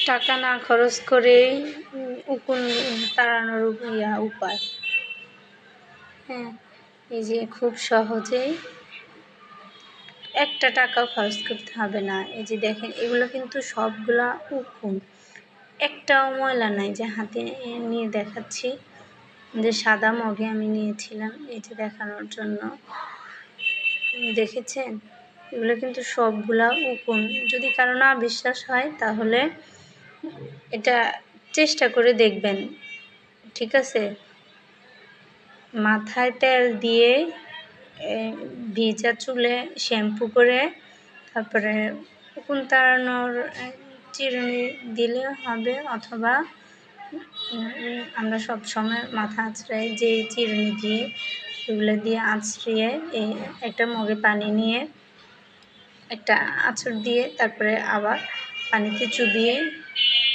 টাকা না খরচ করেই উকুন তাড়ানোর উপায়। হ্যাঁ, এই যে খুব সহজেই একটা টাকাও খরচ করতে হবে না। এই যে দেখেন, এগুলো কিন্তু সবগুলা উকুন, একটাও ময়লা নাই। যে হাতে নিয়ে দেখাচ্ছি, যে সাদা মগে আমি নিয়েছিলাম এই যে দেখানোর জন্য। দেখেছেন, এগুলো কিন্তু সবগুলা উকুন। যদি কারো না বিশ্বাস হয় তাহলে এটা চেষ্টা করে দেখবেন, ঠিক আছে? মাথায় তেল দিয়ে ভিজা চুলে শ্যাম্পু করে তারপরে উকুন তাড়ানোর চিরুনি দিলে হবে, অথবা আমরা সব সময় মাথা আঁচড়াই যে চিরুনি দিয়ে, এগুলো দিয়ে আঁচড়িয়ে এই একটা মগে পানি নিয়ে একটা আঁচড় দিয়ে তারপরে আবার পানিতে চুবিয়ে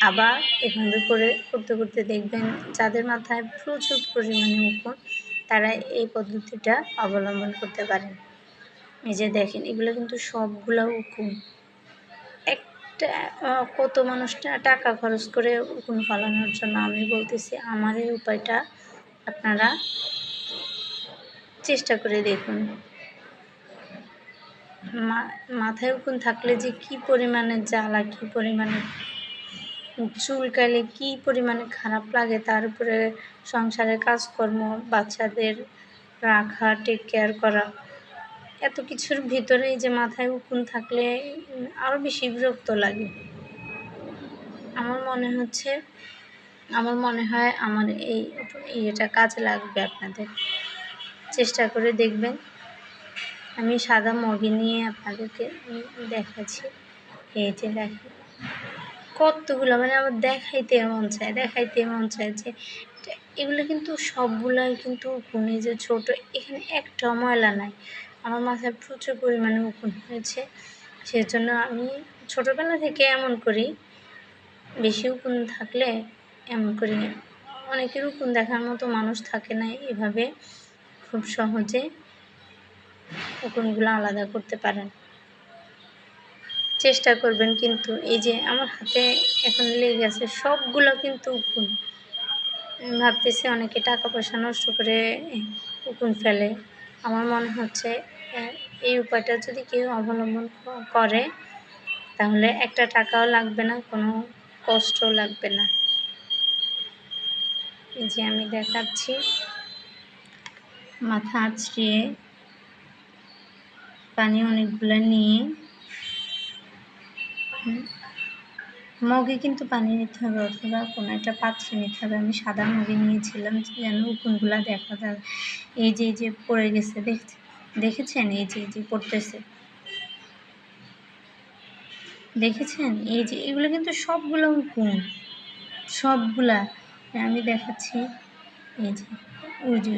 আবার এভাবে করে করতে করতে দেখবেন যাদের মাথায় প্রচুর পরিমাণে উকুন তারা এই পদ্ধতিটা অবলম্বন করতে পারেন। এই যে দেখেন, এগুলো কিন্তু সবগুলো উকুন। একটা কত মানুষটা টাকা খরচ করে উকুন ফালানোর জন্য। আমি বলতেছি আমার এই উপায়টা আপনারা চেষ্টা করে দেখুন। মাথায় উকুন থাকলে যে কী পরিমাণে জ্বালা, কী পরিমাণে চুলকালে, কী পরিমাণে খারাপ লাগে, তার উপরে সংসারের কাজকর্ম, বাচ্চাদের রাখা, টেক কেয়ার করা, এত কিছুর ভিতরেই যে মাথায় উকুন থাকলে আরও বেশি বিরক্ত লাগে। আমার মনে হয় আমার এটা কাজে লাগবে আপনাদের। চেষ্টা করে দেখবেন। আমি সাদা মগে নিয়ে আপনাদেরকে দেখাচ্ছি। এই যে দেখেন কতগুলো, মানে আমার দেখাইতে মন চায় যে এগুলো কিন্তু সবগুলাই কিন্তু উকুন। এই যে ছোটো, এখানে একটাও ময়লা নাই। আমার মাথায় প্রচুর পরিমাণে উকুন হয়েছে, সেজন্য আমি ছোটোবেলা থেকে এমন করি। বেশি উকুন থাকলে এমন করি। অনেকের উকুন দেখার মতো মানুষ থাকে না, এভাবে খুব সহজে উকুনগুলো আলাদা করতে পারেন। চেষ্টা করবেন কিন্তু। এই যে আমার হাতে এখন লেগে আছে, সবগুলো কিন্তু উকুন। আমি ভাবতেছি অনেকে টাকা পয়সা নষ্ট করে উকুন ফেলে। আমার মনে হচ্ছে এই উপায়টা যদি কেউ অবলম্বন করে তাহলে একটা টাকাও লাগবে না, কোনো কষ্টও লাগবে না। এই যে আমি দেখাচ্ছি, মাথা আঁচড়িয়ে পানি অনেকগুলো নিয়ে মগে কিন্তু পানি নিতে হবে, অথবা কোনো একটা পাত্রে নিতে হবে। আমি সাদা মগে নিয়েছিলাম যেন উকুনগুলো দেখা যায়। এই যে পড়ে গেছে, দেখেছেন? এই যে পড়তেছে, দেখেছেন? এই যে এগুলো কিন্তু সবগুলো উকুন, সবগুলা। আমি দেখাচ্ছি, এই যে উজে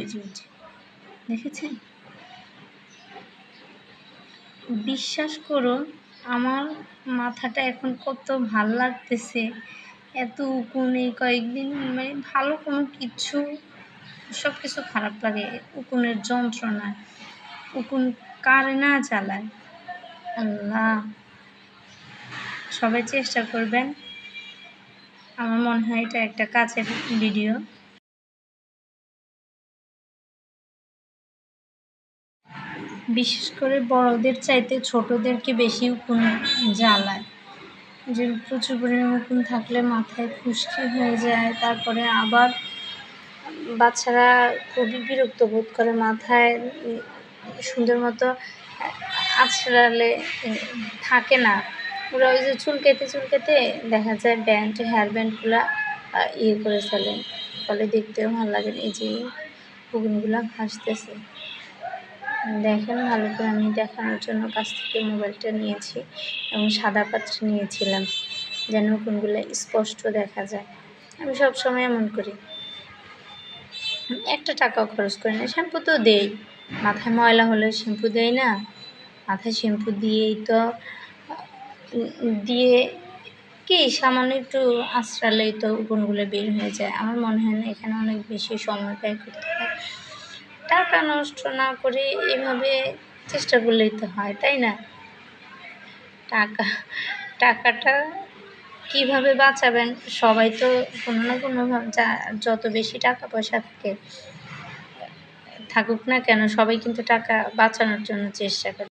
দেখেছেন? বিশ্বাস করুন, আমার মাথাটা এখন কত ভাল লাগতেছে। এত উকুন এই কয়েকদিন, মানে ভালো কোনো কিছু, সব কিছু খারাপ লাগে উকুনের যন্ত্রণা। উকুন কারে না জ্বালায়, আল্লাহ! সবাই চেষ্টা করবেন। আমার মনে হয় এটা একটা কাজের ভিডিও। বিশেষ করে বড়দের চাইতে ছোটদেরকে বেশি উকুন জ্বালায়। যে প্রচুর পরিমাণে উকুন থাকলে মাথায় খুশকি হয়ে যায়, তারপরে আবার বাচ্চারা খুবই বিরক্ত বোধ করে। মাথায় সুন্দর মতো আঁচড়ালে থাকে না, ওরা ওই যে চুলকাতে দেখা যায় হেয়ার ব্যান্ডগুলো করে ফেলে, ফলে দেখতেও ভালো লাগে। এই যে উকুনগুলো ভাসতেছে, দেখেন ভালো করে। আমি দেখানোর জন্য কাছ থেকে মোবাইলটা নিয়েছি এবং সাদা পাত্রে নিয়েছিলাম যেন উকুনগুলো স্পষ্ট দেখা যায়। আমি সবসময় এমন করি, একটা টাকাও খরচ করি না। শ্যাম্পু তো দেই, মাথায় ময়লা হলে শ্যাম্পু দেই না? মাথায় শ্যাম্পু দিয়ে কি সামান্য একটু আঁচড়ালেই তো উকুনগুলো বের হয়ে যায়। আমার মনে হয় না এখানে অনেক বেশি সময় ব্যয় করতে হয়। টাকা নষ্ট না করে এভাবে চেষ্টা করলেই তো হয়, তাই না? টাকাটা কীভাবে বাঁচাবেন? সবাই তো কোনো না কোনোভাবে যত বেশি টাকা পয়সা থাকুক না কেন, সবাই কিন্তু টাকা বাঁচানোর জন্য চেষ্টা করে।